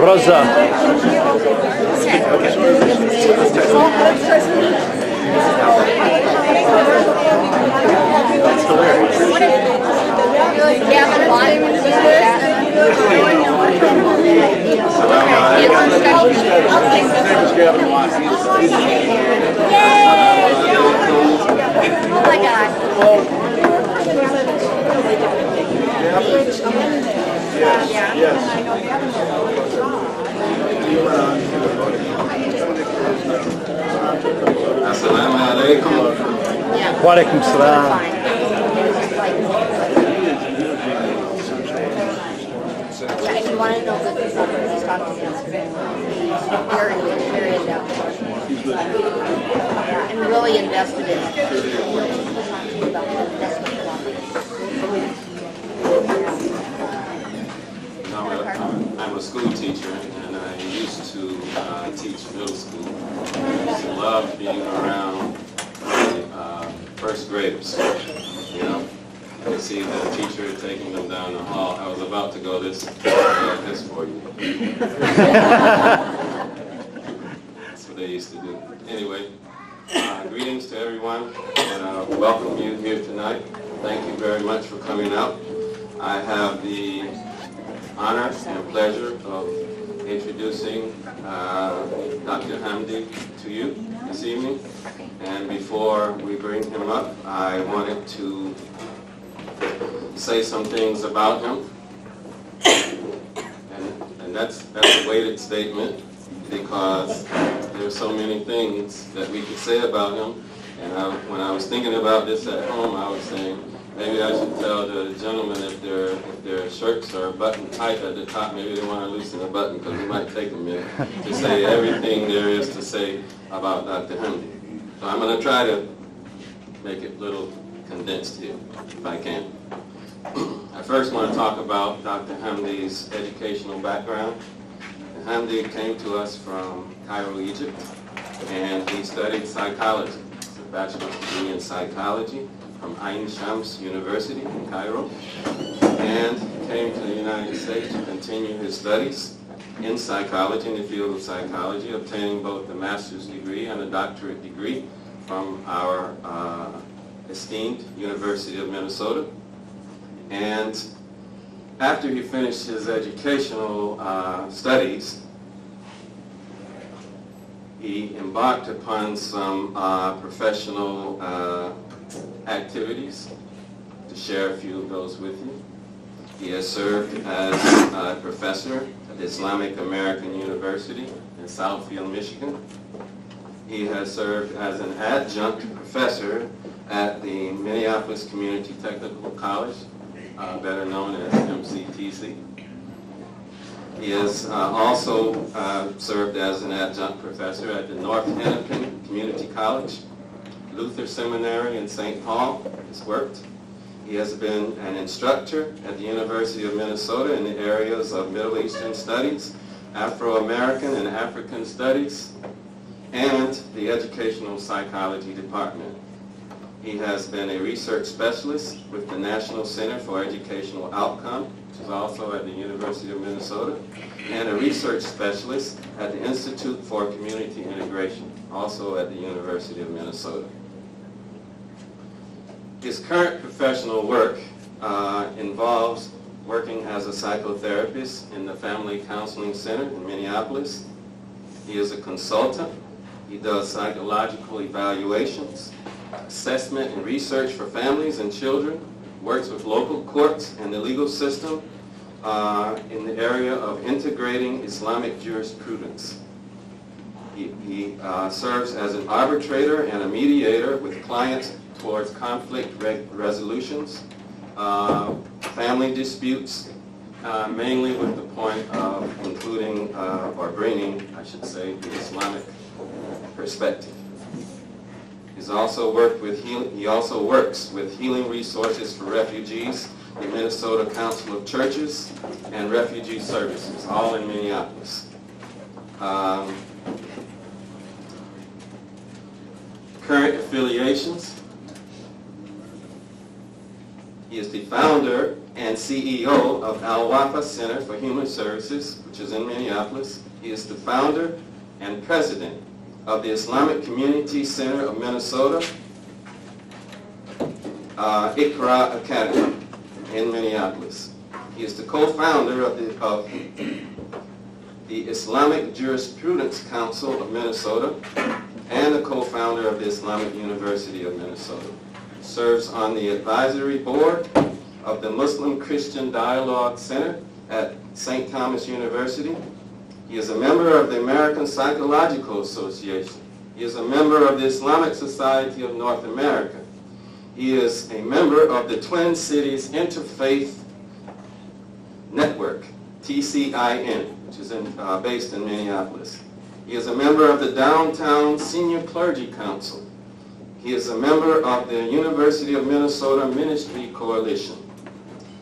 Rosa. Oh my God. Assalamu alaikum. Wa alaikum salam. Yeah, if you want to know good things about him, he's talking to us. Very in-depth. Yeah, and really invested in it. About the investment I'm a school teacher, and I used to teach middle school. I used to love being around the first graders. You know, you see the teacher taking them down the hall. I was about to go this for you. That's what they used to do. Anyway, greetings to everyone, and welcome you here tonight. Thank you very much for coming out. I have the honor and pleasure of introducing Dr. Hamdi to you this evening. And before we bring him up, I wanted to say some things about him. And that's a weighted statement, because there's so many things that we could say about him. And when I was thinking about this at home, I was saying, maybe I should tell the gentlemen if their shirts are buttoned tight at the top, maybe they want to loosen the button, because it might take a minute to say everything there is to say about Dr. Hamdi. So I'm going to try to make it a little condensed here, if I can. I first want to talk about Dr. Hamdi's educational background. Hamdi came to us from Cairo, Egypt, and he studied psychology. It's a bachelor's degree in psychology from Ain Shams University in Cairo, and came to the United States to continue his studies in psychology, in the field of psychology, obtaining both a master's degree and a doctorate degree from our esteemed University of Minnesota. And after he finished his educational studies, he embarked upon some professional activities. To share a few of those with you. He has served as a professor at Islamic American University in Southfield, Michigan. He has served as an adjunct professor at the Minneapolis Community Technical College, better known as MCTC. He has also served as an adjunct professor at the North Hennepin Community College, Luther Seminary in St. Paul. Has worked. He has been an instructor at the University of Minnesota in the areas of Middle Eastern Studies, Afro-American and African Studies, and the Educational Psychology Department. He has been a research specialist with the National Center for Educational Outcome, which is also at the University of Minnesota, and a research specialist at the Institute for Community Integration, also at the University of Minnesota. His current professional work involves working as a psychotherapist in the Family Counseling Center in Minneapolis. He is a consultant. He does psychological evaluations, assessment and research for families and children, works with local courts and the legal system in the area of integrating Islamic jurisprudence. He serves as an arbitrator and a mediator with clients towards conflict resolutions, family disputes, mainly with the point of including or bringing, I should say, the Islamic perspective. He also works with Healing Resources for Refugees, the Minnesota Council of Churches, and Refugee Services, all in Minneapolis. Current affiliations. He is the founder and CEO of Al-Wafa Center for Human Services, which is in Minneapolis. He is the founder and president of the Islamic Community Center of Minnesota, Iqra Academy in Minneapolis. He is the co-founder of the Islamic Jurisprudence Council of Minnesota and the co-founder of the Islamic University of Minnesota. He serves on the advisory board of the Muslim Christian Dialogue Center at St. Thomas University. He is a member of the American Psychological Association. He is a member of the Islamic Society of North America. He is a member of the Twin Cities Interfaith Network, TCIN, which is based in Minneapolis. He is a member of the Downtown Senior Clergy Council. He is a member of the University of Minnesota Ministry Coalition.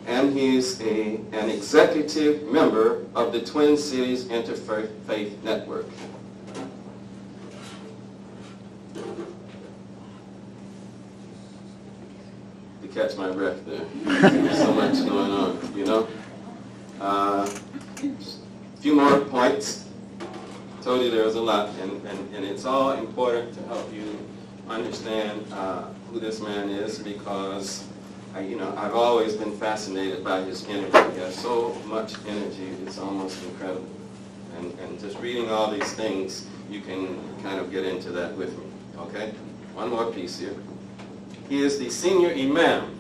And he is an executive member of the Twin Cities Interfaith Network. To catch my breath there. There's so much going on, you know. A few more points. I told you there was a lot, and it's all important to help you understand who this man is, because I've always been fascinated by his energy. He has so much energy, it's almost incredible. And just reading all these things, you can kind of get into that with me, okay? One more piece here. He is the senior imam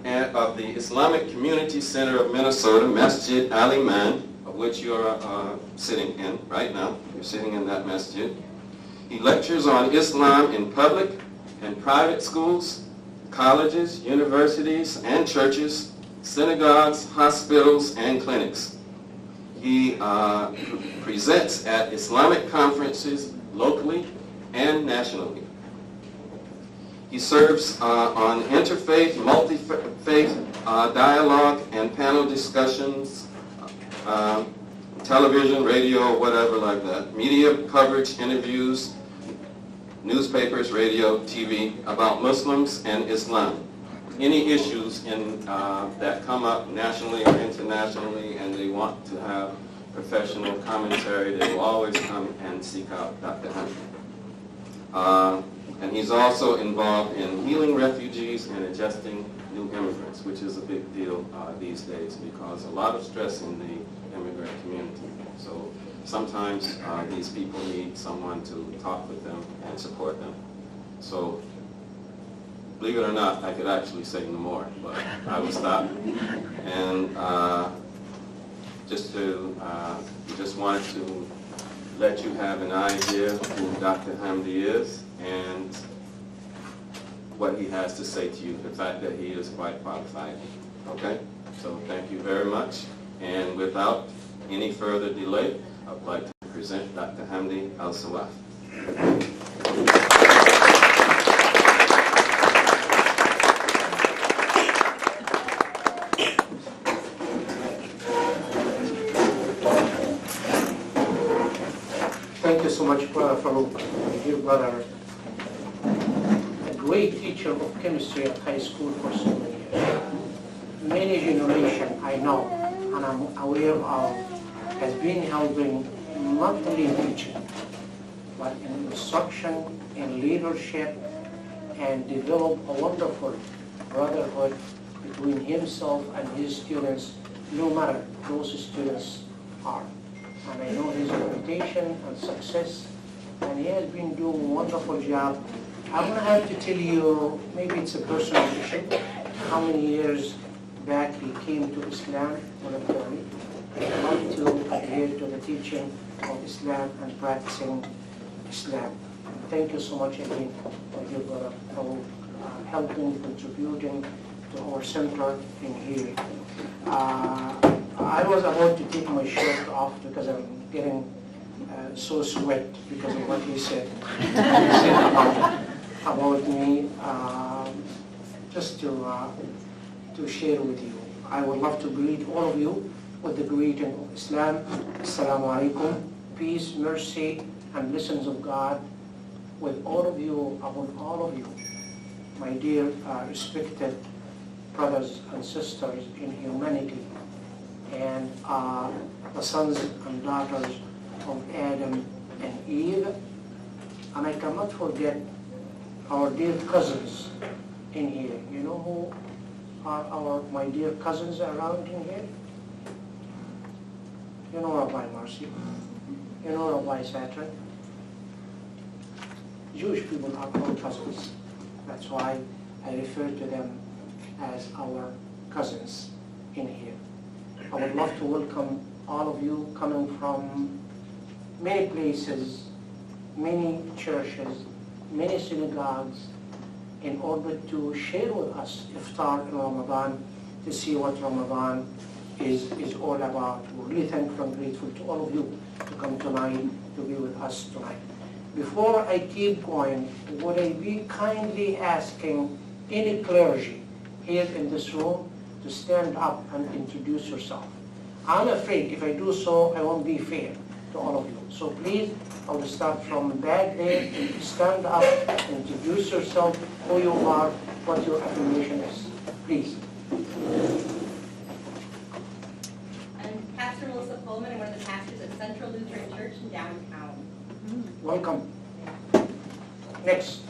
of the Islamic Community Center of Minnesota, Masjid Al-Iman, of which you are sitting in right now. You're sitting in that masjid. He lectures on Islam in public and private schools, colleges, universities, and churches, synagogues, hospitals, and clinics. He presents at Islamic conferences locally and nationally. He serves on interfaith, multi-faith dialogue and panel discussions, television, radio, whatever like that, media coverage, interviews, newspapers, radio, TV, about Muslims and Islam. Any issues that come up nationally or internationally and they want to have professional commentary, they will always come and seek out Dr. Hunter. And he's also involved in healing refugees and adjusting new immigrants, which is a big deal these days because a lot of stress in the immigrant community. So sometimes these people need someone to talk with them and support them. So believe it or not, I could actually say no more, but I will stop. And just wanted to let you have an idea who Dr. Hamdi is and what he has to say to you, the fact that he is quite qualified. Okay? So thank you very much. And without any further delay, I would like to present Dr. Hamdi Al-Sawaf. Thank you so much, Brother Farouk, my dear brother. A great teacher of chemistry at high school for so many years. Many generations I know and I'm aware of has been helping not only in teaching, but in instruction, in leadership, and develop a wonderful brotherhood between himself and his students, no matter those students are. And I know his reputation and success, and he has been doing a wonderful job. I'm going to have to tell you, maybe it's a personal issue, how many years back he came to Islam voluntarily, how to adhere to the teaching of Islam and practicing Islam. Thank you so much again, my dear brother, for helping, contributing to our center in here. I was about to take my shirt off because I'm getting so sweat because of what he said. About me, just to share with you. I would love to greet all of you with the greeting of Islam. Assalamu alaikum, peace, mercy, and blessings of God with all of you, upon all of you, my dear respected brothers and sisters in humanity, and the sons and daughters of Adam and Eve. And I cannot forget our dear cousins in here. You know who are my dear cousins around in here? You know Rabbi Marcy. You know Rabbi Saturn. Jewish people are our cousins. That's why I refer to them as our cousins in here. I would love to welcome all of you coming from many places, many churches, many synagogues, in order to share with us iftar in Ramadan, to see what Ramadan is all about. We're really thankful and grateful to all of you to come tonight, to be with us tonight. Before I keep going, would I be kindly asking any clergy here in this room to stand up and introduce yourself? I'm afraid if I do so, I won't be fair to all of you. So please, I will start from back there. Stand up, introduce yourself, who you are, what your affiliation is. Please. I'm Pastor Melissa Pullman. I'm one of the pastors at Central Lutheran Church in downtown. Welcome. Next.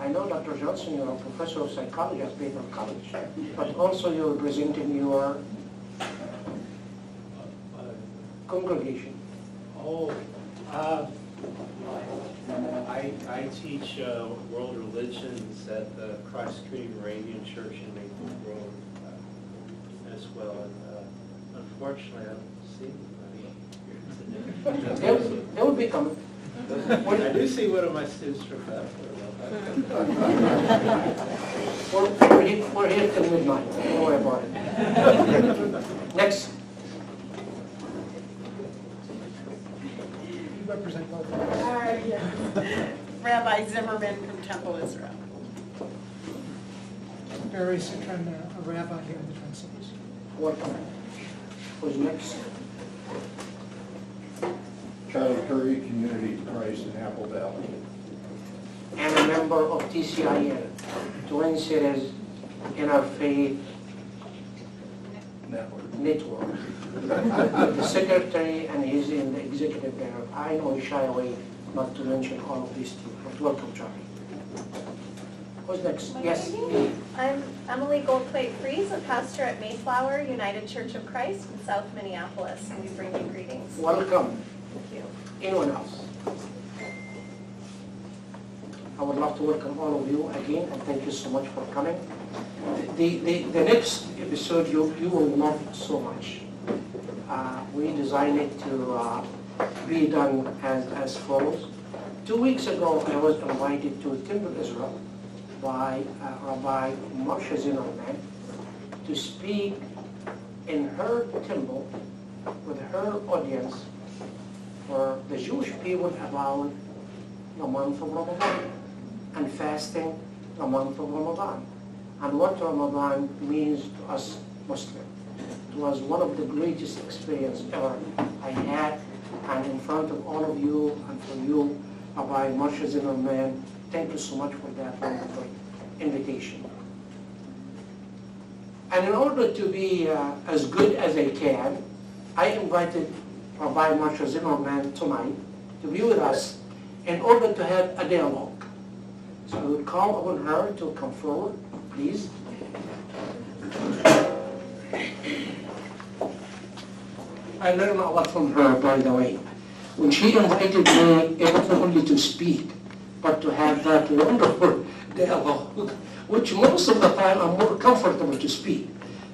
I know, Dr. Johnson, you're a professor of psychology at Baylor College, but also you're representing your congregation. Oh, I teach world religions at the Christ Community Moravian Church in Maple Grove as well. And unfortunately, I don't see anybody here today. They will be coming. I do see one of my students from Bethel. We're here till midnight. Don't worry about it. Next. You represent both. Rabbi Zimmerman from Temple Israel. Barry Citron, a rabbi here in the Twin Cities. Welcome. Who's next? Charlie Curry, Community of Christ in Apple Valley. And a member of TCIN, Twin Cities Interfaith Network. The secretary, and he's in the executive there. I know he's shy away not to mention all of these things, but welcome, Charlie. Who's next? Yes. I'm Emily Goldthwait-Fries, a pastor at Mayflower United Church of Christ in South Minneapolis, and we bring you greetings. Welcome. Thank you. Anyone else? I would love to welcome all of you again, and thank you so much for coming. The next episode you will love so much. We designed it to be done as follows. 2 weeks ago, I was invited to Temple Israel by Rabbi Moshe Zimmerman to speak in her temple with her audience for the Jewish people about the month of Ramadan and fasting the month of Ramadan and what Ramadan means to us Muslims. It was one of the greatest experiences ever I had, and in front of all of you and for you, Rabbi Moshe Zimmerman, thank you so much for that wonderful invitation. And in order to be as good as I can, I invited Rabbi Moshe Zimmerman tonight to be with us in order to have a dialogue. So I will call upon her to come forward, please. I learned a lot from her, by the way. When she invited me, it wasn't only to speak, but to have that wonderful dialogue, which most of the time I'm more comfortable to speak.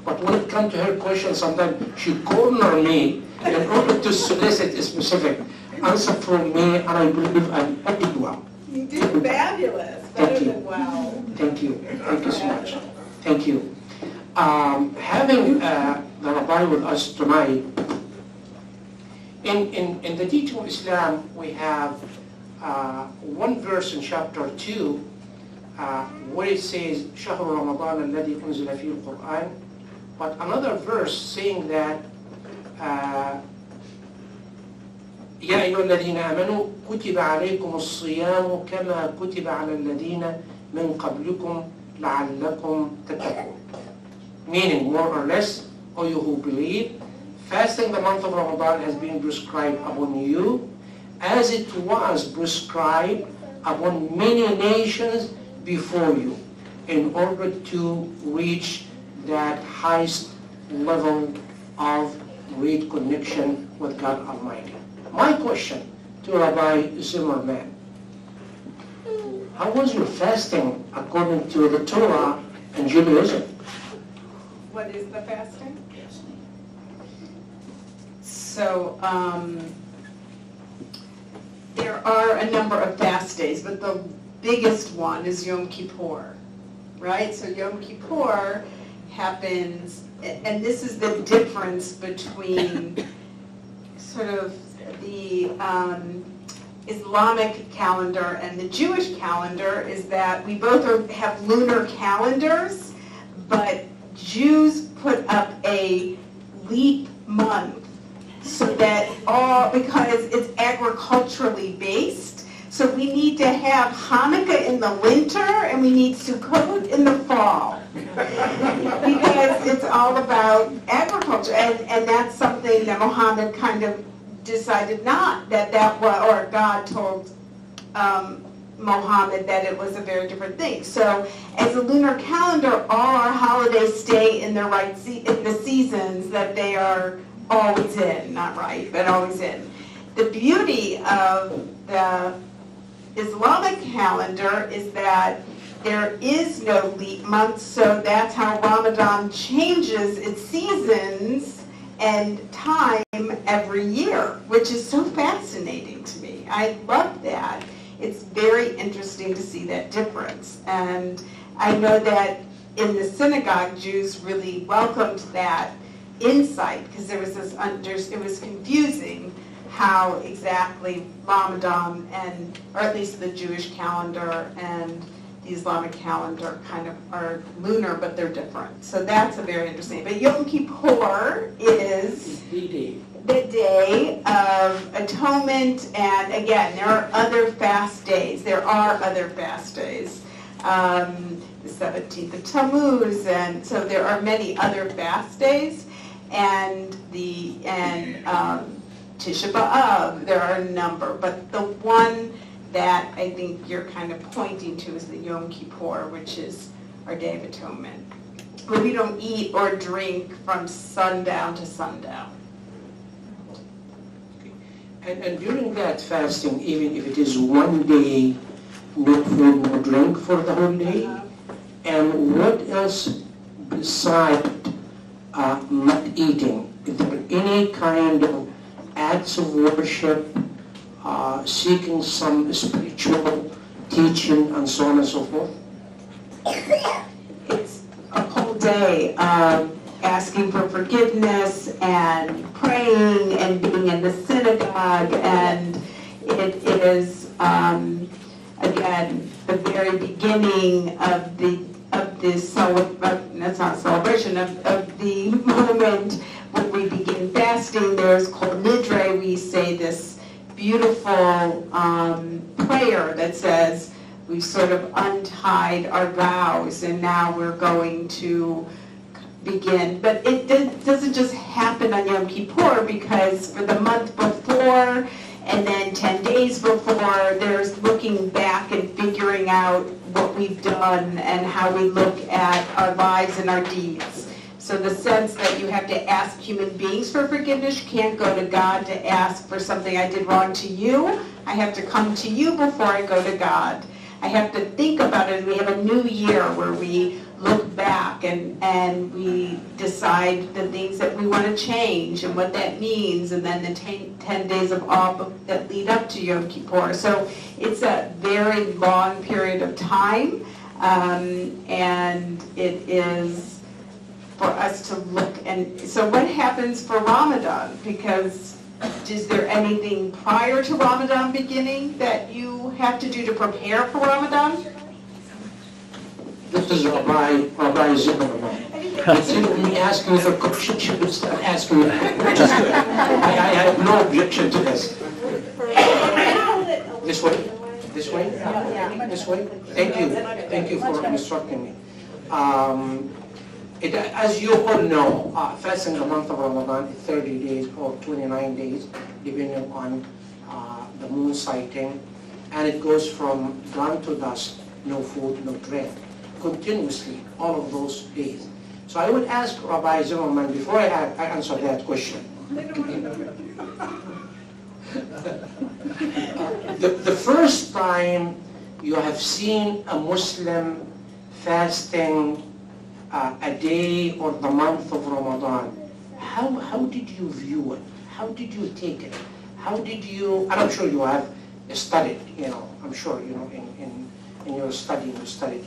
But when it comes to her questions, sometimes she cornered me in order to solicit a specific answer from me, and I believe I did well. You did fabulous. Better than well. Thank you. Thank you so much. Thank you. Having the Rabbi with us tonight, in the teaching of Islam, we have one verse in chapter 2 where it says, شهر رمضان الذي أنزل فيه القرآن, but another verse saying that يا أيها الذين آمنوا كتب عليكم الصيام كما كتب على الذين من قبلكم لعلكم تتقون. Meaning, more or less, O you who believe, fasting the month of Ramadan has been prescribed upon you as it was prescribed upon many nations before you in order to reach that highest level of great connection with God Almighty. My question to Rabbi Zimmerman, how was your fasting according to the Torah and Judaism? What is the fasting? So, there are a number of fast days, but the biggest one is Yom Kippur, right? So Yom Kippur happens, and this is the difference between sort of the Islamic calendar and the Jewish calendar, is that we both have lunar calendars, but Jews put up a leap month so that because it's agriculturally based, so we need to have Hanukkah in the winter and we need Sukkot in the fall. Because it's all about agriculture, and that's something that Muhammad kind of decided that was, or God told Muhammad that it was a very different thing. So as a lunar calendar, all our holidays stay in their right in the seasons that they are always in, not right, but always in. The beauty of the Islamic calendar is that there is no leap month, so that's how Ramadan changes its seasons and time every year, which is so fascinating to me. I love that. It's very interesting to see that difference. And I know that in the synagogue, Jews really welcomed that insight, because there was this, it was confusing how exactly Ramadan or at least the Jewish calendar and the Islamic calendar kind of are lunar, but they're different. So that's a very interesting. But Yom Kippur is the day of atonement, and again, there are other fast days. The 17th of Tammuz, and so there are many other fast days, and Tisha B'Av, there are a number, but the one that I think you're kind of pointing to is the Yom Kippur, which is our Day of Atonement, where we don't eat or drink from sundown to sundown. And during that fasting, even if it is one day, no food, no drink for the whole day, and what else beside not eating? Is there any kind of acts of worship, seeking some spiritual teaching, and so on and so forth? It's a whole day of asking for forgiveness and praying and being in the synagogue, and it is again the very beginning of the moment when we begin fasting. There's called Nidre. We say this beautiful prayer that says we've sort of untied our vows and now we're going to begin. But it doesn't just happen on Yom Kippur, because for the month before and then 10 days before, there's looking back and figuring out what we've done and how we look at our lives and our deeds. So the sense that you have to ask human beings for forgiveness, you can't go to God to ask for something I did wrong to you. I have to come to you before I go to God. I have to think about it. We have a new year where we look back and we decide the things that we want to change and what that means, and then the 10 days of awe that lead up to Yom Kippur. So it's a very long period of time, and it is for us to look. And so what happens for Ramadan? Because is there anything prior to Ramadan beginning that you have to do to prepare for Ramadan? This is Rabbi Zimmerman. Instead of me asking the question, she would start asking me, which is good. I have no objection to this. This way? Yeah. This way? Thank you. Thank you for instructing me. As you all know, fasting the month of Ramadan is 30 days or 29 days, depending on the moon sighting. And it goes from dawn to dusk, no food, no drink, continuously, all of those days. So I would ask Rabbi Zimmerman, before I answer that question, the first time you have seen a Muslim fasting a day or the month of Ramadan, how did you view it? How did you take it? How did you, and I'm sure you have studied, I'm sure, in your study, you studied,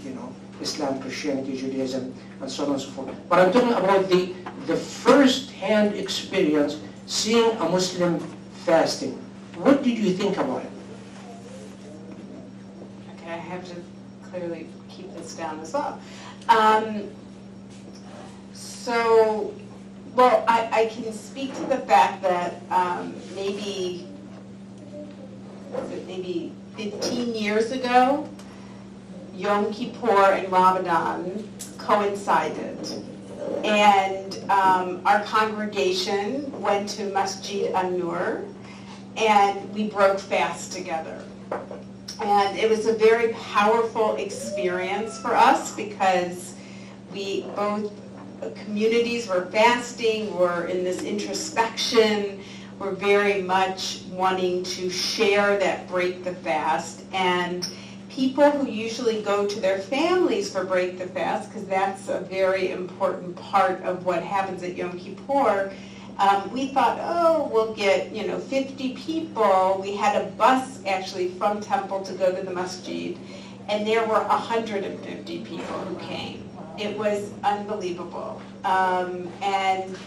Islam, Christianity, Judaism, and so on and so forth. But I'm talking about the first-hand experience seeing a Muslim fasting. What did you think about it? Okay, I have to clearly keep this down as well. Well, I can speak to the fact that maybe 15 years ago, Yom Kippur and Ramadan coincided. And our congregation went to Masjid An-Nur, and we broke fast together. And it was a very powerful experience for us because we both communities were fasting, were in this introspection, were very much wanting to share that break the fast. And people who usually go to their families for break the fast, because that's a very important part of what happens at Yom Kippur, we thought, oh, we'll get 50 people. We had a bus actually from Temple to go to the masjid, and there were 150 people who came. It was unbelievable. And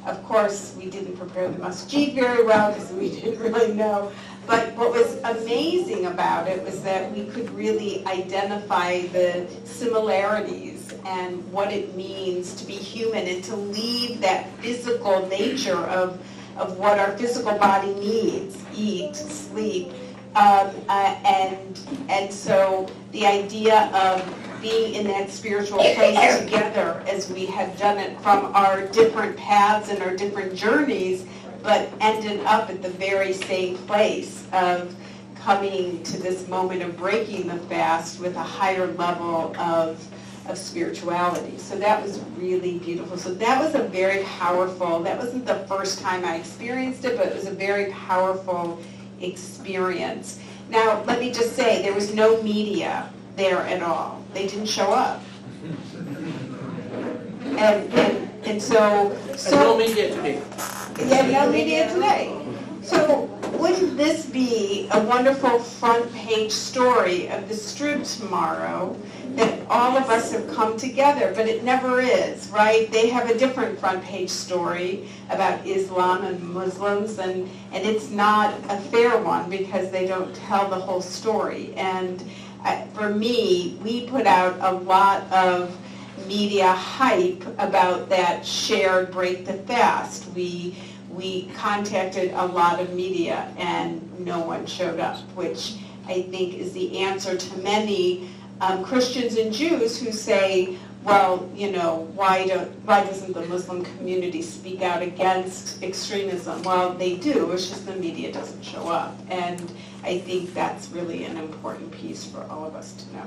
of course, we didn't prepare the masjid very well because we didn't really know. But what was amazing about it was that we could really identify the similarities and what it means to be human and to leave that physical nature of what our physical body needs, eat, sleep. And so the idea of being in that spiritual place together as we had done it from our different paths and our different journeys, but ended up at the very same place of coming to this moment of breaking the fast with a higher level of spirituality. So that was really beautiful. So that was a very powerful, that wasn't the first time I experienced it, but it was a very powerful experience. Now, let me just say, there was no media there at all. They didn't show up. And so no media today. Yeah, no media today. So wouldn't this be a wonderful front page story of the Strip tomorrow that all of us have come together, but it never is, right? They have a different front page story about Islam and Muslims, and it's not a fair one because they don't tell the whole story. And for me, we put out a lot of media hype about that shared break the fast. We contacted a lot of media and no one showed up, which I think is the answer to many Christians and Jews who say, well, why doesn't the Muslim community speak out against extremism? Well, they do, it's just the media doesn't show up. And I think that's really an important piece for all of us to know.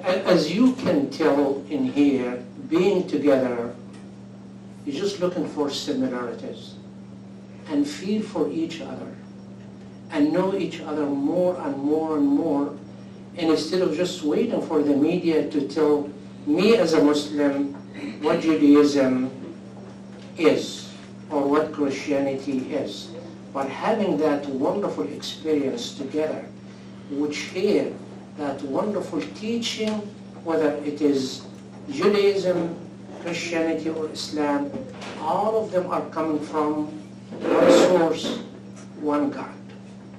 As you can tell in here, being together, you're just looking for similarities and feel for each other and know each other more and more and more. And instead of just waiting for the media to tell me as a Muslim what Judaism is or what Christianity is, but having that wonderful experience together, which share that wonderful teaching, whether it is Judaism, Christianity, or Islam, all of them are coming from one source, one God.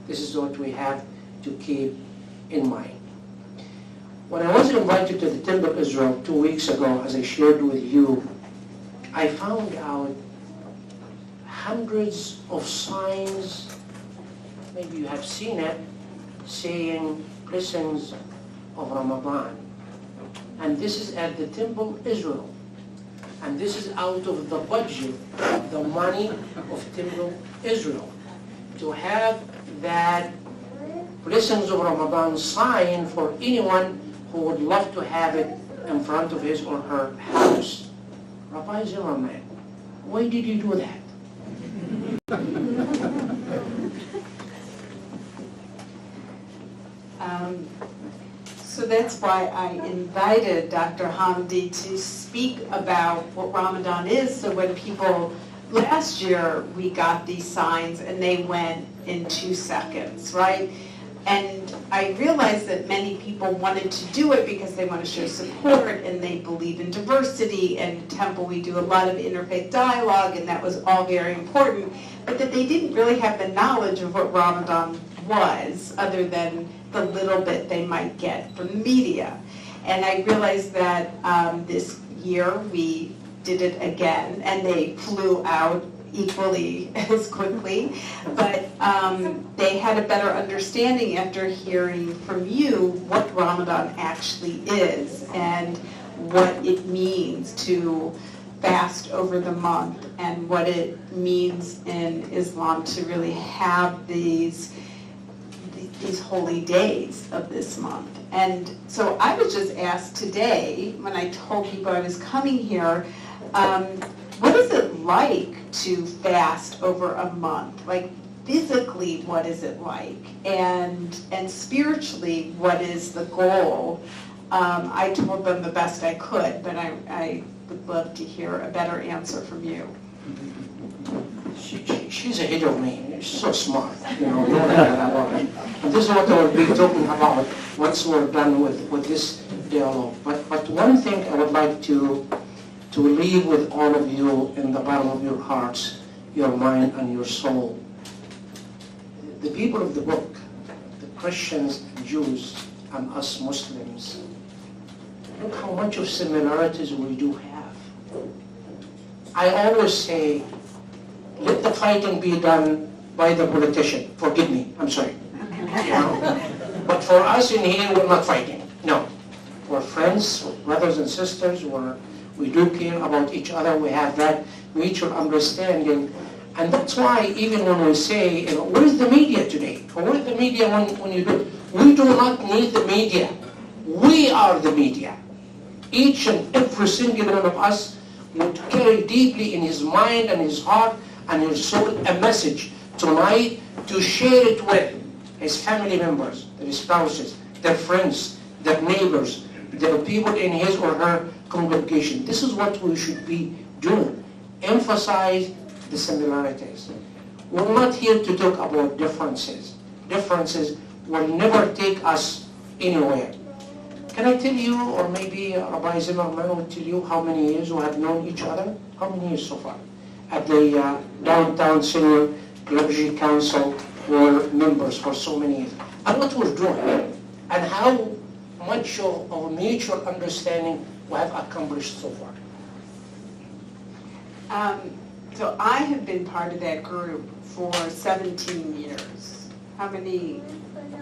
This is what we have to keep in mind. When I was invited to the Temple of Israel 2 weeks ago, as I shared with you, I found out hundreds of signs, maybe you have seen it, saying blessings of Ramadan. And this is at the Temple Israel. And this is out of the budget, the money of Temple Israel. To have that blessings of Ramadan sign for anyone who would love to have it in front of his or her house. Rabbi Zimmerman, why did you do that? So that's why I invited Dr. Hamdi to speak about what Ramadan is. So when people, last year we got these signs and they went in 2 seconds, right? And I realized that many people wanted to do it because they want to show support and they believe in diversity, and at Temple we do a lot of interfaith dialogue, and that was all very important, but that they didn't really have the knowledge of what Ramadan was, other than the little bit they might get from the media. And I realized that this year we did it again, and they flew out equally as quickly, but they had a better understanding after hearing from you what Ramadan actually is and what it means to fast over the month and what it means in Islam to really have these holy days of this month. And so I was just asked today, when I told people I was coming here, what is it like to fast over a month? Like physically, what is it like? And spiritually, what is the goal? I told them the best I could, but I would love to hear a better answer from you. She's ahead of me. She's so smart. You know, and this is what I will be talking about once we're done with this dialogue. But one thing I would like to leave with all of you in the bottom of your hearts, your mind, and your soul. The people of the book, the Christians, Jews, and us Muslims, look how much of similarities we do have. I always say, let the fighting be done by the politician. Forgive me, I'm sorry. You know? But for us in here, we're not fighting. No. We're friends, we're brothers and sisters, we do care about each other, we have that mutual understanding. And that's why even when we say, you know, where's the media today? Or where's the media when you do? We do not need the media. We are the media. Each and every single one of us would carry deeply in his mind and his heart and his soul a message tonight to share it with his family members, their spouses, their friends, their neighbors, the people in his or her congregation. This is what we should be doing. Emphasize the similarities. We're not here to talk about differences. Differences will never take us anywhere. Can I tell you, or maybe Rabbi Zimmerman will tell you how many years we have known each other? How many years so far? At the Downtown Senior Clergy Council, we're members for so many years. And what we're doing, and how much of mutual understanding we have accomplished so far. So I have been part of that group for 17 years. How many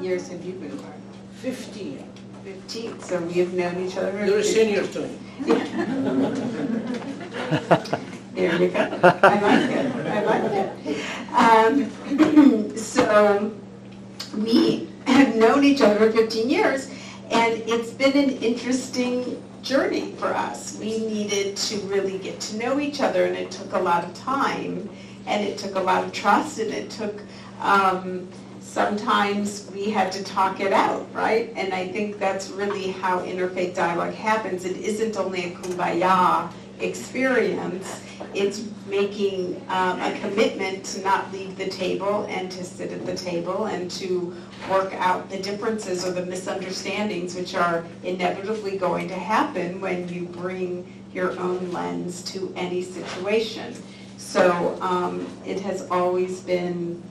years have you been part? 15. 15. So we have known each other. You're a senior to me. There you go. I like it. I like it. So we have known each other for 15 years, and it's been an interesting journey for us. We needed to really get to know each other, and it took a lot of time, and it took a lot of trust, and it took, sometimes we had to talk it out, right? And I think that's really how interfaith dialogue happens. It isn't only a kumbaya experience, it's making a commitment to not leave the table and to sit at the table and to work out the differences or the misunderstandings which are inevitably going to happen when you bring your own lens to any situation. So it has always been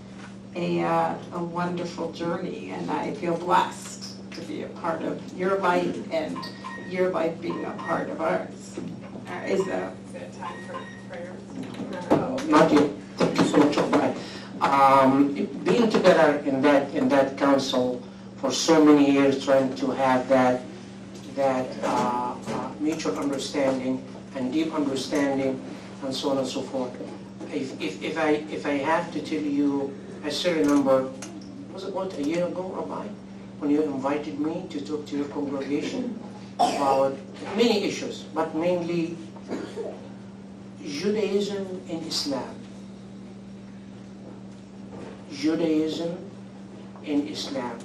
a wonderful journey, and I feel blessed to be a part of your life and your life being a part of ours. Is that time for prayers? Not yet. Thank you so much, Rabbi. Being together in that council so many years trying to have that mutual understanding and deep understanding and so on and so forth. If I have to tell you, I still remember, was it about a year ago, Rabbi, when you invited me to talk to your congregation about many issues, but mainly Judaism and Islam. Judaism and Islam.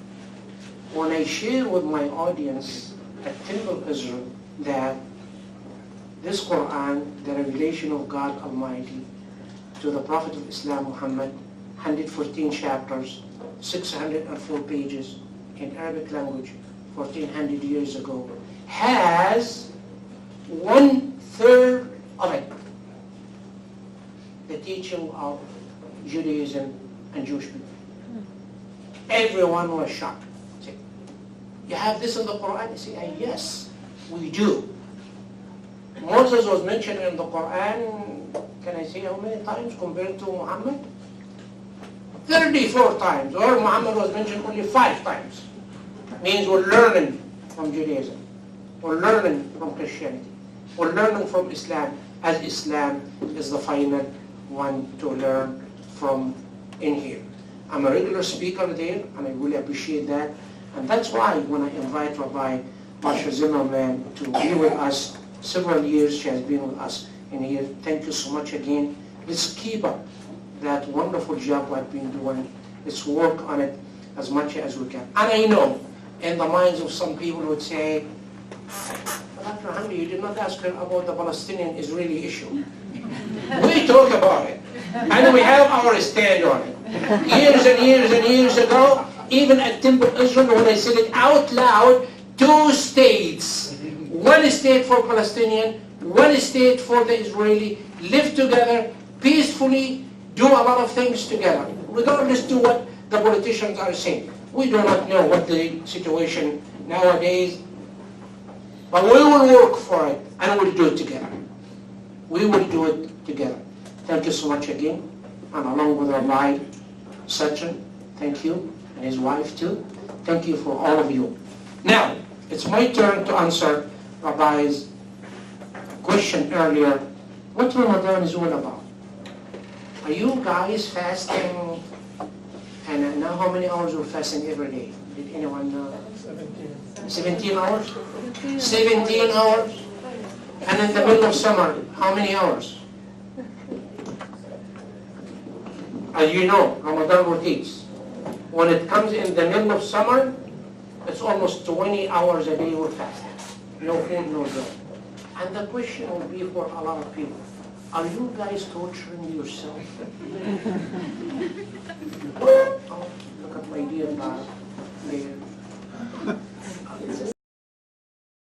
When I share with my audience at Temple Israel that this Quran, the revelation of God Almighty to the Prophet of Islam Muhammad, 114 chapters, 604 pages in Arabic language, 1400 years ago, has 1/3 of it, the teaching of Judaism and Jewish people. Everyone was shocked. Say, you have this in the Quran? I say, yes, we do. Moses was mentioned in the Quran, can I say how many times compared to Muhammad? 34 times, or Muhammad was mentioned only 5 times. Means we're learning from Judaism, we're learning from Christianity, we're learning from Islam, as Islam is the final one to learn from in here. I'm a regular speaker there, and I really appreciate that. And that's why when I invite Rabbi Marsha Zimmerman to be with us, several years she has been with us in here. Thank you so much again. Let's keep up that wonderful job we've been doing. Let's work on it as much as we can. And I know in the minds of some people would say, Dr. Hamdi, you did not ask her about the Palestinian-Israeli issue. We talk about it, and we have our stand on it. Years and years and years ago, even at Temple Israel, when I said it out loud, 2 states, 1 state for Palestinian, 1 state for the Israeli, live together peacefully, do a lot of things together, regardless to what the politicians are saying. We do not know what the situation nowadays, but we will work for it, and we'll do it together. We will do it together. Thank you so much again, and along with Rabbi Sachin, thank you, and his wife too. Thank you for all of you. Now, it's my turn to answer Rabbi's question earlier. What Ramadan is all about? Are you guys fasting? And now how many hours we're fasting every day? Did anyone know? 17 hours? 17 hours? And in the middle of summer, how many hours? As you know, Ramadan rotates. When it comes in the middle of summer, it's almost 20 hours a day we're fasting. No food, no drink. And the question will be for a lot of people, are you guys torturing yourself?